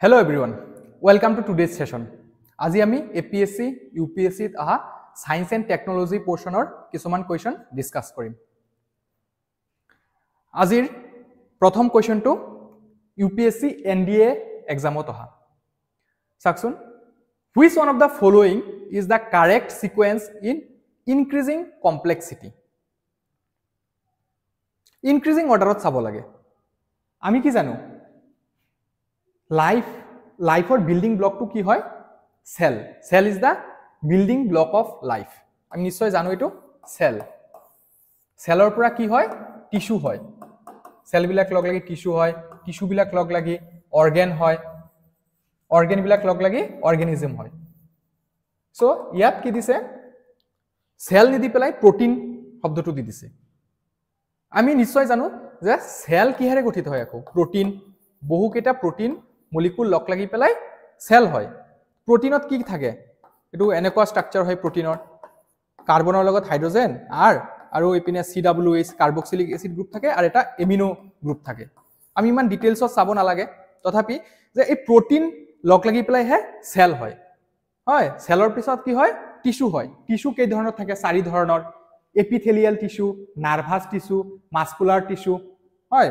Hello everyone, welcome to today's session. আজি আমি APSC, UPSC আহা Science and Technology portionৰ কিছুমান question discuss কৰিম। আজিৰ প্ৰথম questionটো UPSC NDA examত আহা। চাকচোন, which one of the following is the correct sequence in increasing complexity? Increasing orderত চাব লাগে। আমি কি জানো? Life or building block to ki hoy cell is the building block of life ami nishoy jano etu cellor pura ki hoy tissue hoy cell bilak log lagi tissue bilak log lagi organ bilak log lagi organism hoy so yat ki dise cell nidi pelai protein shobdo tu di dise ami nishoy jano je cell ki hare gotito hoy ako protein বহু কেটা protein molecule লগ লাগি পেলাই cell হয় প্রোটিনত কি থাকে এটো এনেকুৱা structure হয় প্ৰোটিনৰ কাৰ্বনৰ লগত হাইড্ৰোজেন আৰু এপিনে COOH কাৰ্বক্সিলিক এসিড গ্ৰুপ থাকে আৰু এটা এমিনো গ্ৰুপ থাকে আমি ইমান ডিটেইলছত চাব নালাগে তথাপি যে এই প্ৰোটিন লগ লাগি পেলাই হে সেল হয় হয় সেলৰ পিছত কি হয় টিস্যু কেই ধৰণৰ থাকে চাৰি ধৰণৰ epithelial tissue nervous tissue muscular tissue হয়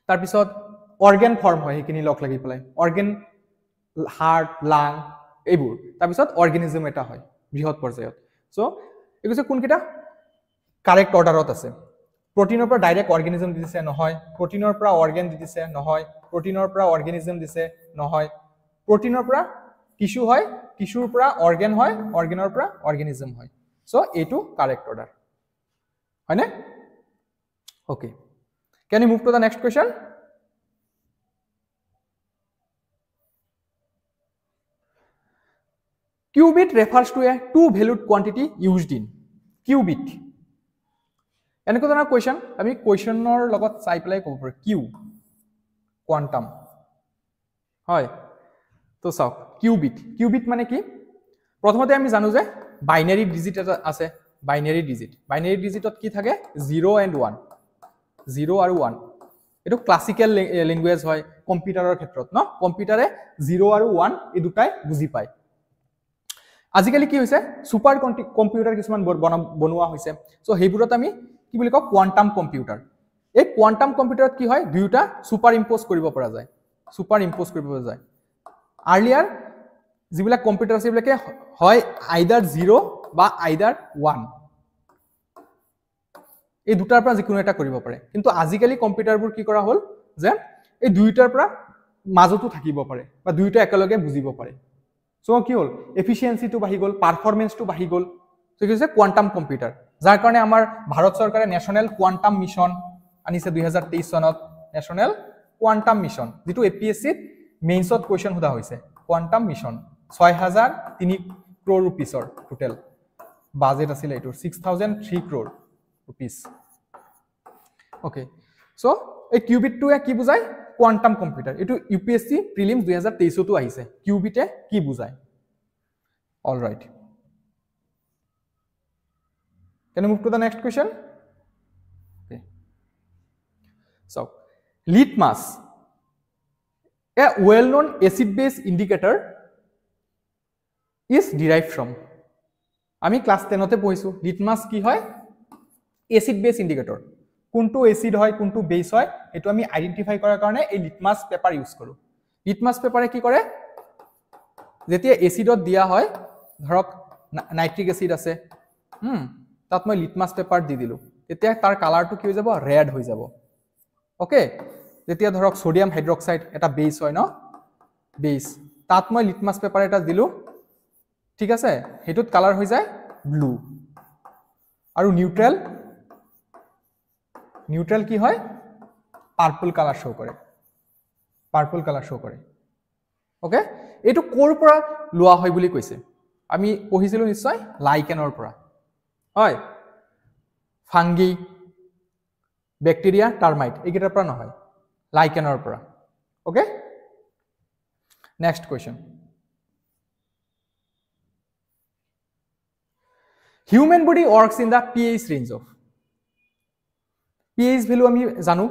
তাৰ পিছত organ form hoy hekini lok lagi pelai organ heart lung ebur tar bisot organism eta hoy brihot porjayot so eguse kun kita correct order ot ase protein or pora direct organism dise nohoy protein or pora organ dise nohoy protein or pora organism dise nohoy protein or pora tissue hoy tissue pora organ hoy organ or pora organism hoy so etu correct order hoy na okay can you move to the next question Qubit refers to a two-valued quantity used in qubit. এনেকুৱা ধৰণৰ question আমি questioner লগত চাই পেলাই ক'ব পাৰো q quantum হয় তো চাওক qubit মানে কি প্ৰথমতে আমি জানো যে বাইনাৰী ডিজিট আছে বাইনাৰী ডিজিটত কি থাকে 0 and 1 0 আৰু 1 এটো ক্লাসিক্যাল ল্যাঙ্গুয়েজ হয় কম্পিউটাৰৰ ক্ষেত্ৰত ন কম্পিউটাৰে 0 আৰু 1 এই দুটাই বুজি পায় আজিকালি কি হৈছে সুপাৰ কম্পিউটাৰ কিছুমান বনোৱা হৈছে সো হেইবোৰত আমি কি বুলি কওঁ কোয়ান্টাম কম্পিউটাৰ এই কোয়ান্টাম কম্পিউটাৰত কি হয় দুইটা সুপাৰ ইম্পোজ কৰিব পৰা যায় আৰ্লিয়াৰ যিবিলাক কম্পিউটাৰ আছে এইবিলাকে হয় আইদাৰ 0 বা আইদাৰ 1 এই দুটাৰ পৰা যিকোনো এটা কৰিব পাৰে কিন্তু আজিকালি কম্পিউটাৰবোৰ কি কৰা হল যে এই দুইটাৰ পৰা মাজতো থাকিব পাৰে বা দুইটা একেলগে বুজিব পাৰে So কি হল এফিশিয়েন্সি টু বাহি গল পাৰফৰম্যান্স টু বাহি গল সো কি হৈছে কোয়ান্টাম কম্পিউটাৰ যাৰ কাৰণে আমাৰ ভাৰত চৰকাৰে ন্যাশনাল কোয়ান্টাম মিশন আনিছে 2023 সনত ন্যাশনাল কোয়ান্টাম মিশন যেটো এপিএসসি মেইনছত কোৱেশ্চন হোদা হৈছে কোয়ান্টাম মিশন 6003 crore rupeesৰ টোটাল বাজেট আছিল এটো 6003 crore rupees ওকে সো এই কিউবিট টু কি বুজায় কোয়ান্টাম কম্পিউটার এটো ইউপিএসসি প্রিলিমস 2023 তো আহিছে কিউবিটে কি বুজায় all right can you move to the next question okay so litmus a well known acid base indicator is derived from আমি ক্লাস 10 তে পঢ়িছো লিটমাস কি হয় এসিড বেস ইন্ডিকেটর কোনটো এসিড হয় কোনটো বেস হয় এটো আমি আইডেন্টিফাই কৰাৰ কাৰণে এই লিটমাস পেপাৰ ইউজ কৰো লিটমাস পেপাৰে কি কৰে যেতিয়া এসিডত দিয়া হয় ধৰক নাইট্ৰিক এসিড আছে তাত মই লিটমাস পেপাৰ দি দিলো তেতিয়া তাৰ কালাৰটো কি হৈ যাব ৰেড হৈ যাব ওকে যেতিয়া ধৰক সোডিয়াম হাইড্ৰক্সাইড এটা বেস হয় ন বেস তাত মই লিটমাস পেপাৰ এটা দিলো ঠিক আছে হেতুত কালাৰ হৈ যায় ব্লু আৰু নিউট্ৰাল কি হয় পাৰ্পল কালাৰ শো কৰে ওকে এটো কোৰ পৰা লোৱা হয় বুলি কৈছে আমি পঢ়িছিলো নিশ্চয় লাইকেনৰ পৰা হয় ফাঙ্গি ব্যাকটেৰিয়া টাৰ্মাইট এইকেইটাৰ পৰা নহয় লাইকেনৰ পৰা okay next question human body works in the pH range of pH value আমি জানো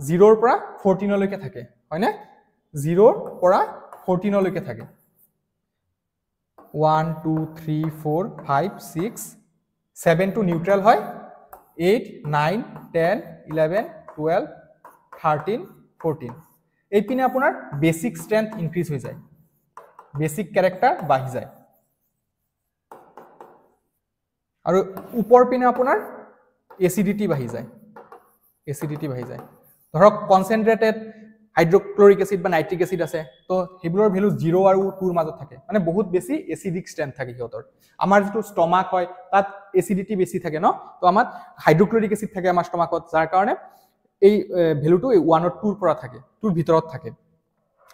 0 ৰ পৰা 14 লৈকে থাকে হয় না 0 পৰা 14 লৈকে থাকে 1 2 3 4 5 6 7 টো নিউট্ৰেল হয় 8 9 10 11 12 13 14 এই পিনে আপোনাৰ বেসিক স্ট্ৰেংথ ইনক্ৰিজ হৈ যায় বেসিক ক্যাৰেক্টাৰ বাঢ়ি যায় আৰু উপৰ পিনে আপোনাৰ এসিডিটি বাঢ়ি যায় ধৰক কনসেন্ট্ৰেটেড হাইড্ৰোক্লোৰিক এসিড বা নাইট্ৰিক এসিড আছে তো হেবুলৰ ভ্যালু 0 আৰু 2 ৰ মাজত থাকে মানে বহুত বেছি এসিডিক স্ট্ৰেংথ থাকে হিহঁতৰ আমাৰ যেটো ষ্টমাক হয় তাত এসিডিটি বেছি থাকে ন তো আমাৰ হাইড্ৰোক্লোৰিক এসিড থাকে আমাৰ ষ্টমাকত যাৰ কাৰণে এই ভ্যালুটো 1 আৰু 2 ৰ পৰা থাকে 2 ৰ ভিতৰত থাকে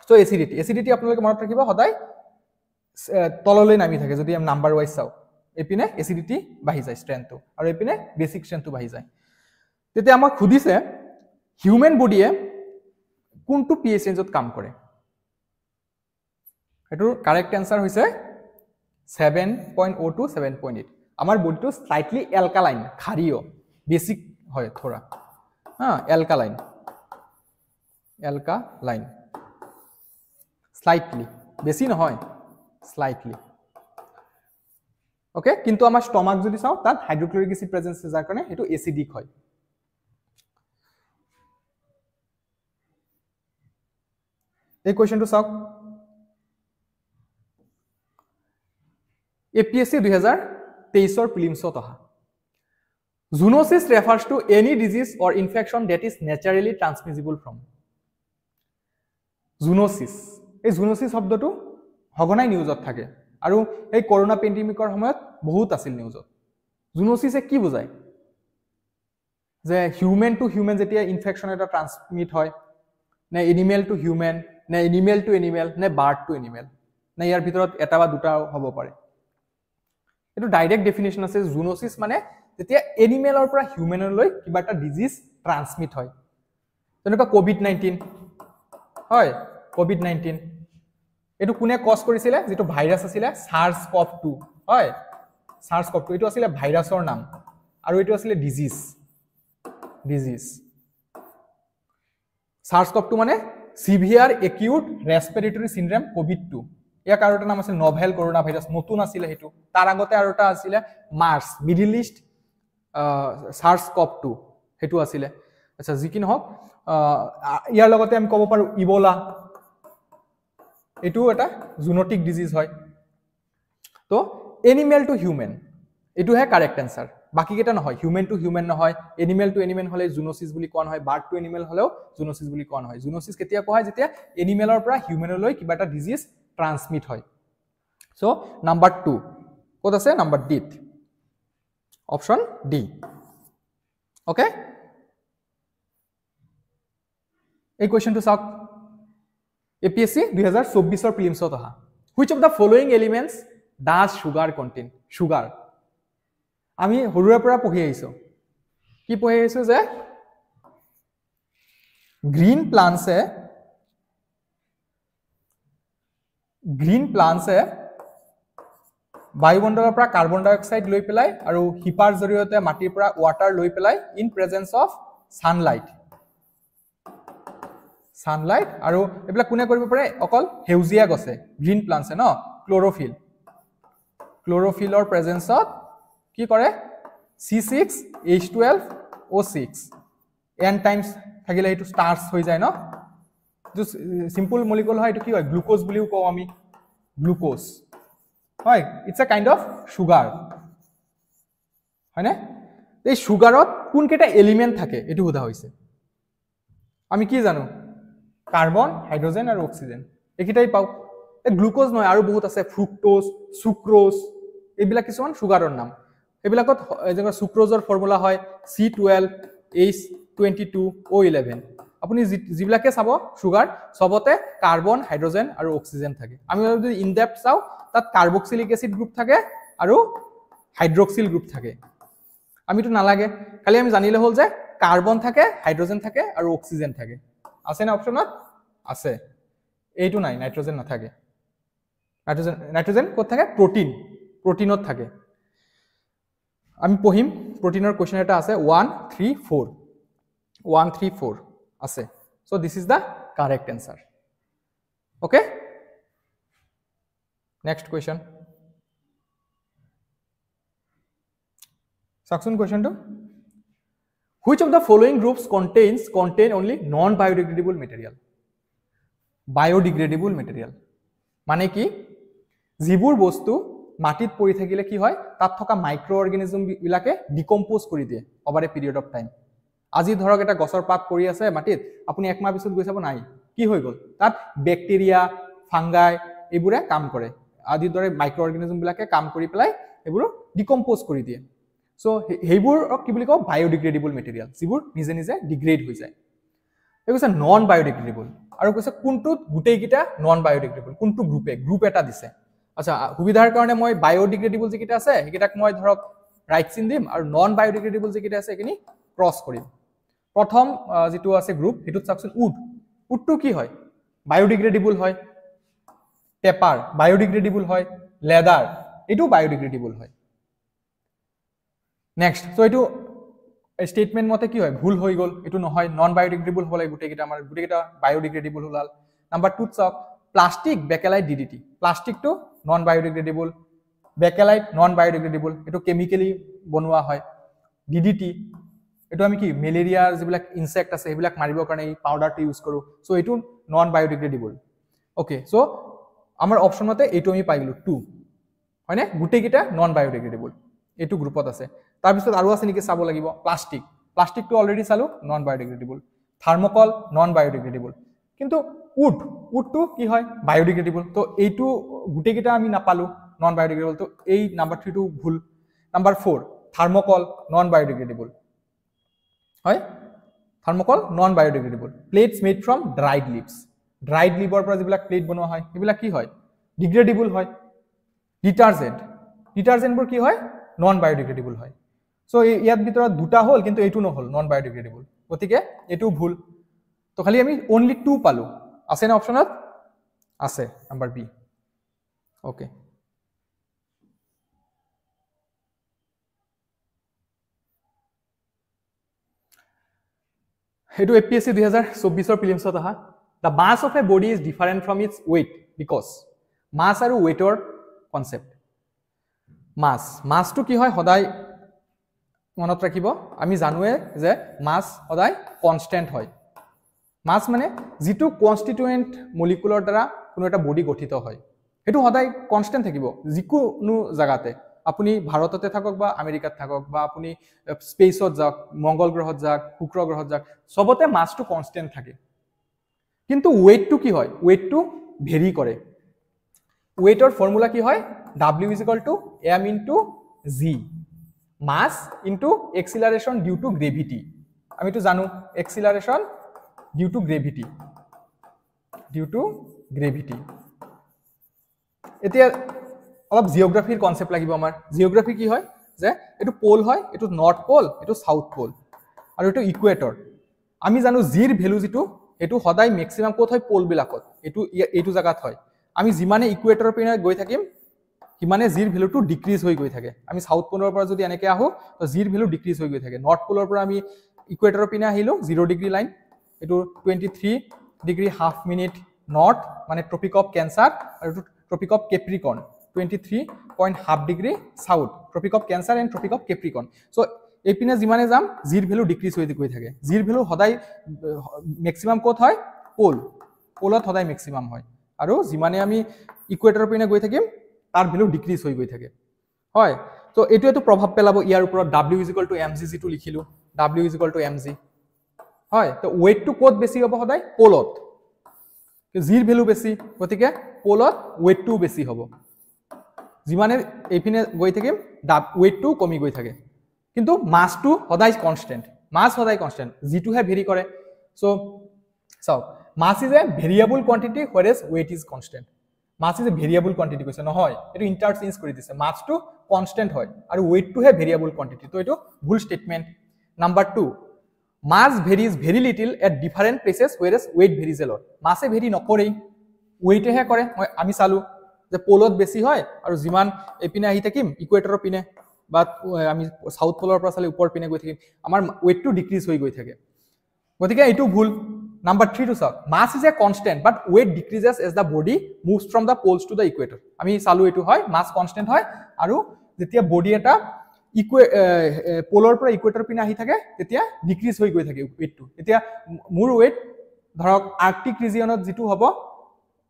সো এসিডিটি আপোনালোকে মনত ৰাখিব সদায় তললৈ নামি থাকে যদি আমি নাম্বাৰ ওয়াইজ চাও এপিনে এসিডিটি বাঢ়ি যায় স্ট্ৰেংথটো আৰু এপিনে বেসিক স্ট্ৰেংথটো বাঢ়ি যায় তেতিয়া আমাক খুদিছে হিউম্যান বডিয়ে কোনটো pH ৰেঞ্জত কাম কৰে এটো কাৰেক্ট आंसर হৈছে 7.0 to 7.8 আমাৰ বডিটো স্লাইটলি অ্যালকালাইন ক্ষাৰীয় বেসিক হয় থোৰা অ্যালকালাইন স্লাইটলি বেছি নহয় স্লাইটলি ওকে কিন্তু আমাৰ ষ্টমাক যদি চাও তাত হাইড্ৰোক্লোৰিক এসিড প্ৰেজেন্স যাৰ কাৰণে এটো এসিডিক হয় এই কোৱেশ্চনটো চাওক APSC 2023 or prelims অহা zoonosis refers to any disease or infection that is naturally transmissible from zoonosis এই zoonosis শব্দটো হগনাই নিউজত থাকে আৰু এই কৰোনা পেন্ডেমিকৰ সময়ত বহুত আছিল নিউজত zoonosis কি বুজায় যে হিউম্যান টু হিউম্যান যেতিয়া ইনফেকশন এটা ট্রান্সমিট হয় না এনিমেল টু হিউম্যান না এনিমেল টু এনিমেল না বার্ড টু এনিমেল না ইয়াৰ ভিতৰত এটা বা দুটা হ'ব পাৰে এটো ডাইৰেক্ট ডেফিনিশন আছে জুনোসিস মানে যেতিয়া এনিমেলৰ পৰা হিউম্যানলৈ কিবা এটা ডিজিজ ট্রান্সমিট হয় যেনেকা কোভিড-19 হয় কোভিড-19 এটো কোনে কজ কৰিছিলে যেটো ভাইৰাছ আছিল SARS-CoV-2 হয় SARS-CoV-2 এটো আছিল ভাইৰাছৰ নাম আৰু এটো আছিল ডিজিজ SARS-CoV-2 মানে সিভিয়াৰ একিউট ৰেসপিৰেটৰি সিনড্ৰোম কোভিড-2 ইয়াৰ কাৰটা নাম আছিল নভেল কৰোনা ভাইৰাছ নতুন আছিল হেতু তাৰ আগতে আৰু এটা আছিল মার্স মিডল ইষ্ট SARS-CoV-2 হেতু আছিল আচ্ছা যি কি নহক ইয়াৰ লগতে আমি ক'ব পাৰো ইবোলা এটু এটা জুনোটিক ডিজিজ হয় তো এনিমেল টু হিউম্যান এটু হে কারেক্ট आंसर বাকি কেটা নহয় হিউম্যান টু হিউম্যান নহয় এনিমেল টু এনিমেল হলে জুনোসিস বুলি কোৱা নহয় বাৰ্ড টু এনিমেল হলেও জুনোসিস বুলি কোৱা নহয় জুনোসিস কেতিয়া কোৱা হয় যেতিয়া এনিমেলৰ পৰা হিউম্যানলৈ কিবা এটা ডিজিজ ট্রান্সমিট হয় সো নাম্বার 2 কত আছে number D option D okay এই কোয়েশ্চনটো চাওক APSC 2024 or prelims অহা which of the following elements does sugar contain sugar আমি হৰুৱাৰ পৰা পঢ়ি আহিছো কি পঢ়ি আহিছো যে গ্ৰীন প্লান্টছে বায়ুমণ্ডলৰ পৰা কাৰ্বন ডাই অক্সাইড লৈ পেলাই আৰু হিপাৰ জৰিয়তে মাটিৰ পৰা ওয়াটাৰ লৈ পেলাই ইন প্ৰেজেন্স অফ সানলাইট আৰু এবিলাক কোনে কৰিব পাৰে অকল হেউজিয়া গছে গ্ৰীন প্লান্টছে ন ক্লোৰোফিলৰ প্ৰেজেন্সত কি কৰে C6H12O6 n টাইমস থাকিলে এটো স্টার্চ হৈ যায় ন যে সিম্পল মলিকুল হয় এটো কি হয় গ্লুকোজ বুলিও কও আমি গ্লুকোজ হয় it's a kind of sugar হয় না এই সুগারত কোন কেটা এলিমেন্ট থাকে এটো হুদা হইছে আমি কি জানো কার্বন হাইড্রোজেন আর অক্সিজেন একিটাই পাও এই গ্লুকোজ নয় আৰু বহুত আছে ফ্ৰুক্টোজ সুক্ৰোজ এইবিলাক কিছুমান সুগাৰৰ নাম এবিলাকত যেনে সুক্ৰোজৰ ফৰ্মুলা হয় C12H22O11 আপুনি জিবিলাকে চাব সুগাৰ সবতে কাৰ্বন হাইড্ৰোজেন আৰু অক্সিজেন থাকে আমি যদি ইন ডেপথ চাও তাত কাৰ্বক্সিলিক এসিড গ্ৰুপ থাকে আৰু হাইড্রক্সিল গ্রুপ থাকে আমিটো নালাগে খালি আমি জানিলে হল যে কার্বন থাকে হাইড্রোজেন থাকে আৰু অক্সিজেন থাকে আছে না অপশনত আছে এইটো নাই নাইট্ৰোজেন না থাকে নাইট্ৰোজেন কত থাকে প্ৰোটিনত থাকে আমি পঢ়িম প্ৰোটিনৰ কোৱেশ্চন এটা আছে 134 আছে so this is the correct answer okay next question চাওকচোন কুৱেশ্যনটো which of the following groups contain only non biodegradable material biodegradable material মানে কি যিবোৰ বস্তু মাটিত পৰি থাকিলে কি হয় তাত থকা মাইক্ৰো অৰ্গানিজম বিলাকে ডিকম্পোজ কৰি দিয়ে over A period of time আজি ধৰক এটা গছৰ পাত পৰি আছে মাটিত আপুনি এক মাহ পিছত গৈ চাব নাই কি হৈ গল তাত ব্যাকটেৰিয়া ফাংগাই এবোৰে কাম কৰে আদি দৰে মাইক্ৰো অৰ্গানিজম বিলাকে কাম কৰি পেলাই এবোৰ ডিকম্পোজ কৰি দিয়ে সো হেইবোৰ কি বুলি কও বায়োডিগ্ৰেডেবল মেটেৰিয়েল যিবোৰ নিজে নিজে ডিগ্ৰেড হৈ যায় এগুছে নন বায়োডিগ্ৰেডেবল আৰু কৈছে কোনটো গুটেই কিটা নন বায়োডিগ্ৰেডেবল কোনটো গ্ৰুপ এটা দিছে আচ্ছা সুবিধাৰ কাৰণে মই বায়োডিগ্ৰেডেবল যিকিটা আছে হেকিটাক মই ধৰক ৰাইট চিন দিম আৰু নন বায়োডিগ্ৰেডেবল যিকিটা আছে এখিনি ক্ৰস কৰিম প্ৰথম যেটো আছে গ্ৰুপ হেতুত চাকচোন উডটো কি হয় বায়োডিগ্ৰেডেবল হয় পেপাৰ বায়োডিগ্ৰেডেবল হয় লেদাৰ এটো বায়োডিগ্ৰেডেবল হয় নেক্সট সো এটো স্টেটমেন্ট মতে কি হয় ভুল হৈ গল এটো নহয় নন বায়োডিগ্ৰেডেবল হলে গুটেকিটা আমাৰ গুটেকিটা বায়োডিগ্ৰেডেবল হলাল নাম্বাৰ 2 চাওক প্লাস্টিক বেকেলাইট ডিডিটি প্লাস্টিক তো non biodegradable Bakelite non biodegradable এটো কেমিক্যালি বনোৱা হয় ডিডিটি এটো আমি কি ম্যালেৰিয়াৰ যিবিলাক ইনসেক্ট আছে হেবিলাক মাৰিবৰ কাৰণে এই পাউডাৰটো ইউজ কৰো সো এটো নন বায়োডিগ্ৰেডেবল ওকে সো আমাৰ অপচন মতে এটো আমি পাই গলো 2 হয়নে গুটেকিটা নন বায়োডিগ্ৰেডেবল এটো গ্ৰুপত আছে তাৰ পিছত আৰু আছে নেকি চাব লাগিব প্লাস্টিক তো অলৰেডি চালো non biodegradable thermocol non biodegradable কিন্তু উড তো কি হয় বায়োডিগ্ৰেডেবল তো এইটো গুটেকিটা আমি নাপালো নন বায়োডিগ্ৰেডেবল তো এই নাম্বাৰ 3 টো ভুল নাম্বাৰ 4 থাৰ্মোকল নন বায়োডিগ্ৰেডেবল হয় thermocol non biodegradable plates made from dried লিভৰ পৰা যিবিলাক প্লেট বনোৱা হয় এবিলাক কি হয় ডিগ্ৰেডেবল হয় ডিটাৰজেন্টবোৰ কি হয় নন বায়োডিগ্ৰেডেবল হয় সো ইয়াত ভিতৰত দুটা হল কিন্তু এইটো নহল নন বায়োডিগ্ৰেডেবল গতিকে এটো ভুল তো খালি আমি অনলি 2 পালো আছে না অপচনত আছে নাম্বার বি ওকে হেতু এপিএসসি 2024 ৰ প্ৰিলিমছত আহা the mass of a body is different from its weight because mass আৰু weightor concept mass to কি হয় সদায় মনত ৰাখিব আমি জানোৱে যে মাস সদায় কনস্ট্যান্ট হয় মাস মানে যেটো কনস্টিটুয়েন্ট মলিকুলাৰ দ্বাৰা কোনো এটা বডি গঠিত হয় এটো সদায় কনস্ট্যান্ট থাকিব যিকোনো জায়গাতে আপুনি ভাৰততে থাকক বা আমেৰিকাত থাকক বা আপুনি স্পেসত যাওক মঙ্গল গ্ৰহত যাওক শুক্ৰ গ্ৰহত যাওক সবতে মাসটো কনস্ট্যান্ট থাকে কিন্তু ওয়েটটো কি হয় ওয়েটটো ভেৰি কৰে ওয়েটৰ ফৰ্মুলা কি হয় w = m * g mass into acceleration due to gravity আমি তো জানো acceleration due to gravity এতিয়া অলপ জিওগ্ৰাফিৰ কনসেপ্ট লাগিব আমাৰ জিওগ্ৰাফি কি হয় যে এটো পোল হয় এটো নৰ্থ পোল এটো সাউথ পোল আৰু এটো ইকুৱেটৰ আমি জানো জিৰ ভ্যালু যেটো এটো সদায় ম্যাক্সিমাম কোত হয় পোল বিলাকত এটো জায়গাত হয় আমি যিমানে ইকুৱেটৰৰ পিনে গৈ থাকিম কিমানে জিৰ ভ্যালুটো ডিক্ৰিজ হৈ গৈ থাকে আমি সাউথ পোলৰ পৰা যদি এনেকে আহো তো জিৰ ভ্যালু ডিক্ৰিজ হৈ গৈ থাকে নৰ্থ পোলৰ পৰা আমি ইকুৱেটৰৰ পিনে আহিলো 0 ডিগ্ৰী লাইন এটো 23 ডিগ্ৰী হাফ মিনিট নৰ্থ মানে ট্ৰপিক অফ ক্যান্সাৰ আৰু tropic of Capricorn 23.5 degree south tropic of Cancer and tropic of Capricorn so এই পিনে যিমানে যাম জিৰ ভ্যালু ডিক্ৰিজ হৈ গৈ থাকে জিৰ ভ্যালু সদায় ম্যাক্সিমাম কোত হয় পোলত সদায় ম্যাক্সিমাম হয় আৰু যিমানে আমি ইকুৱেটৰৰ পিনে গৈ থাকিম তাৰ ভ্যালু ডিক্ৰিজ হৈ গৈ থাকে হয় তো এটো প্ৰভাৱ পেলাব ইয়াৰ ওপৰত w = mg যেটো লিখিলো w = mg হয় তো ওয়েটটো কোত বেছি হ'ব সদায় পোলত জিৰ ভ্যালু বেছি গতিকে পোলত ওয়েটটো বেছি হ'ব যিমানে এইপিনে গৈ থাকিম ওয়েটটো কমি গৈ থাকে কিন্তু মাসটো সদায় কনস্ট্যান্ট মাস সদায় কনস্ট্যান্ট যেটোহে ভেৰি কৰে so mass is a variable quantity whereas weight is constant mass is a variable quantity কৈছে নহয় এটো ইন্টাৰচেঞ্জ কৰি দিছে মাসটো কনস্ট্যান্ট হয় আৰু ওয়েটটোহে ভেৰিয়েবল কোয়ান্টিটি তো এটো ভুল statement number 2 mass varies very little at different places whereas weight varies a lot mass very নকৰে weight হে কৰে আমি চালু যে পোলত বেছি হয় আৰু যিমান এপিনে আহি থাকিম ইকুৱেটৰৰ পিনে বা আমি সাউথ পোলৰ পৰা চালে ওপৰ পিনে গৈ থাকিম আমাৰ ওয়েটটো ডিক্ৰিজ হৈ গৈ থাকে গতিকে এটো ভুল নাম্বাৰ 3 টু চাওক mass is a constant but weight decreases as the body moves from the poles to the equator আমি চালু এটো হয় মাছ কনস্ট্যান্ট হয় আৰু যেতিয়া বডি এটা পোলৰ পৰা ইকুৱেটৰ পিনে আহি থাকে তেতিয়া ডিক্ৰিজ হৈ গৈ থাকে ওয়েটটো এতিয়া মোৰ ওয়েট ধৰক আৰ্কটিক ৰিজিয়নত যেটো হ'ব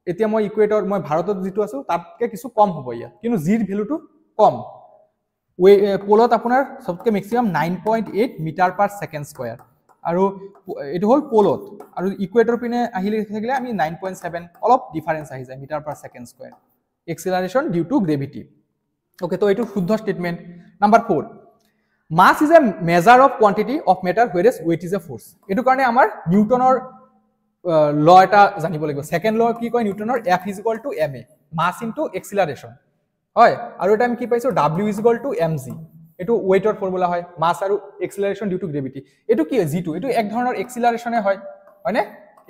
এতিয়া মই ইকুৱেটৰ মই ভাৰতত যেটো আছো তাতকে কিছু কম হ'ব ইয়া কিন্তু জিৰ ভ্যালুটো কম পোলত আপোনাৰ সবকে maximum 9.8 metre per second square আৰু এটো হল পোলত আৰু ইকুৱেটৰ পিনে আহিলে থাকিলে আমি 9.7 অলপ ডিফাৰেন্স আহি যায় metre per second square acceleration due to gravity okay তো এটো শুদ্ধ statement number 4 mass is a measure of quantity of matter whereas weight is a force এটো কাৰণে আমাৰ নিউটনৰ ল এটা জানিব লাগিব সেকেন্ড ল কি কয় নিউটনৰ F = ma মাস ইনটু এক্সিলাৰেশন হয় আৰু এটা আমি কি পাইছো W = mg এটো ওয়েটৰ ফৰ্মুলা হয় মাস আৰু এক্সিলাৰেশন ডিউ টু গ্ৰেভিটি এটো কি g2 এটো এক ধৰণৰ এক্সিলাৰেশনে হয় হয়নে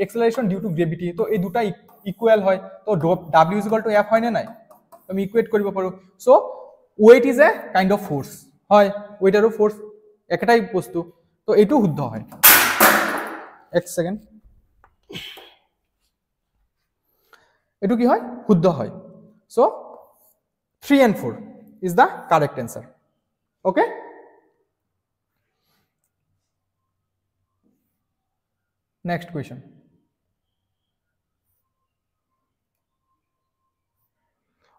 এক্সিলাৰেশন ডিউ টু গ্ৰেভিটি তো এই দুটা ইকুৱেল হয় তো W = F হয় নে নাই আমি ইকুৱেট কৰিব পাৰো so weight is a kind of force হয় weight আৰু force একটাই বস্তু তো এটো শুদ্ধ হয় এক সেকেন্ড এটো কি হয় শুদ্ধ হয় so 3 and 4 is the correct answer okay next question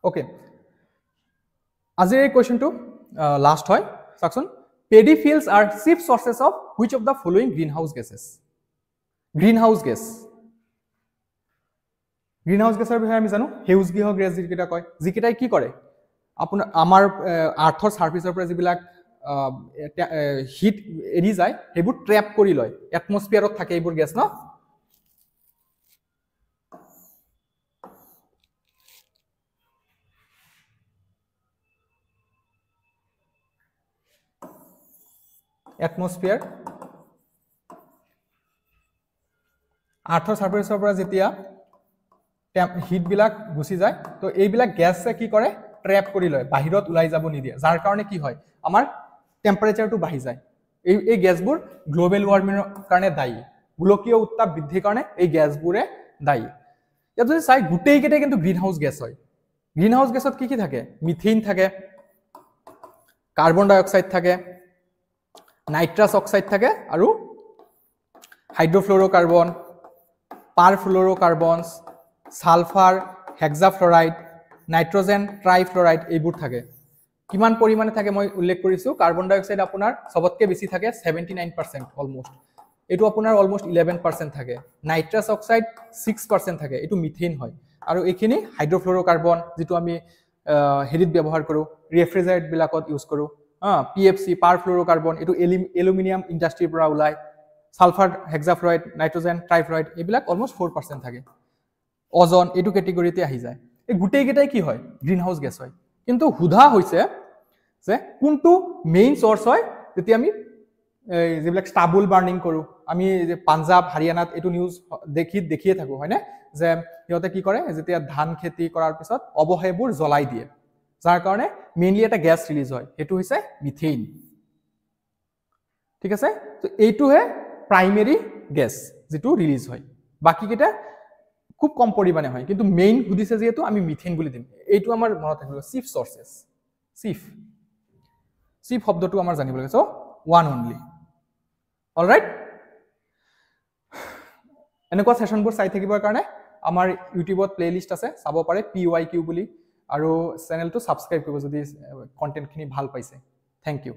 okay আজিৰ এই কোৱেশ্চনটো লাস্ট হয় সাকচোন paddy fields are chief sources of which of the following greenhouse gases greenhouse gas greenhouse gasৰ বিষয়ে আমি জানো সেউজগৃহ গেছ যিকেইটা কয় যিকেইটাই কি কৰে আপোনাৰ আমাৰ আৰ্থৰ সাৰফেসৰ পৰা যিবিলাক হিট এৰি যায় হেবোৰ ট্ৰ্যাপ কৰি লয় এটমস্ফিয়াৰত থাকে এইবোৰ গেছ ন এটমস্ফিয়াৰ আৰ্থৰ সাৰফেসৰ পৰা যেতিয়া হিট বিলাক গুছি যায় তো এইবিলাক গ্যাসে কি কৰে ট্ৰ্যাপ কৰি লয় বাহিৰত উলাই যাব নিদিয়ে যাৰ কাৰণে কি হয় আমাৰ টেম্পাৰেচাৰটো বাঢ়ি যায় এই গ্যাসবোৰ গ্লোবাল ওয়াৰ্মিংৰ কাৰণে দায়ী গোলকীয় উত্তাপ বৃদ্ধিৰ কাৰণে এই গ্যাসবোৰে দায়ী ইয়াত যদি চাই গুটেই কেটে কিন্তু গ্ৰীনহাউস গ্যাস হয় গ্ৰীনহাউস গ্যাসত কি কি থাকে মিথেন থাকে কাৰ্বন ডাই অক্সাইড থাকে নাইট্ৰাছ অক্সাইড থাকে আৰু হাইড্ৰোফ্লোৰোকাৰ্বন পাৰফ্লোৰোকাৰ্বনছ সালফাৰ হেক্সাফ্লোৰাইড নাইট্ৰোজেন ট্ৰাইফ্লোৰাইড এইবোৰ থাকে কিমান পৰিমাণে থাকে মই উল্লেখ কৰিছো কাৰ্বন ডাই অক্সাইড আপোনাৰ সবতকে বেছি থাকে 79% অলমোস্ট এটো আপোনাৰ অলমোস্ট 11% থাকে নাইট্ৰাছ অক্সাইড 6% থাকে এটো মিথেন হয় আৰু এখিনি হাইড্ৰোফ্লোৰোকাৰ্বন যেটো আমি হেৰিত ব্যৱহাৰ কৰো ৰেফ্ৰিজাৰেট বিলাকত ইউজ কৰো PFC পাৰফ্লোৰোকাৰ্বন এটো এলুমিনিয়াম ইন্ডাষ্ট্ৰিৰ পৰা ওলাই সালফাৰ হেক্সাফ্লোৰাইড নাইট্ৰোজেন ট্ৰাইফ্লোৰাইড এইবিলাক অলমোস্ট 4% থাকে ওজন এটো ক্যাটেগৰিতে আহি যায় এই গুটেই গেটাই কি হয় গ্ৰীনহাউস গ্যাস হয় কিন্তু হুধা হৈছে যে কোনটো মেইন সোৰ্স হয় যেতিয়া আমি যেবিলাক স্টাবল বাৰ্নিং কৰো আমি যে পাঞ্জাব হাৰিয়ানাত এটো নিউজ দেখিয়ে থাকো হয়নে যে ইহতে কি কৰে যেতিয়া ধান খেতি কৰাৰ পিছত অবহেবোৰ জ্বলাই দিয়ে যাৰ কাৰণে মেইনলি এটা গ্যাস ৰিলিজ হয় এটো হৈছে মিথেন ঠিক আছে তো এইটো হে প্ৰাইমাৰী গ্যাস যেটো ৰিলিজ হয় বাকি কেটা খুব কম পৰিমাণে হয় কিন্তু মেইন হুদিছে যেহেতু আমি মিথেন বুলি দিম এইটো আমাৰ মনত থাকিব চিফ সোৰ্সেস চিফ শব্দটো আমাৰ জানিব লাগে সো ওয়ান অনলি অলৰাইট এনেকুৱা সেশনবোৰ চাই থাকিবৰ কাৰণে আমাৰ ইউটিউবত প্লেলিষ্ট আছে চাব পাৰে PYQ বুলি আৰু চেনেলটো সাবস্ক্ৰাইব কৰিব যদি কন্টেন্ট খিনি ভাল পাইছে থ্যাংক ইউ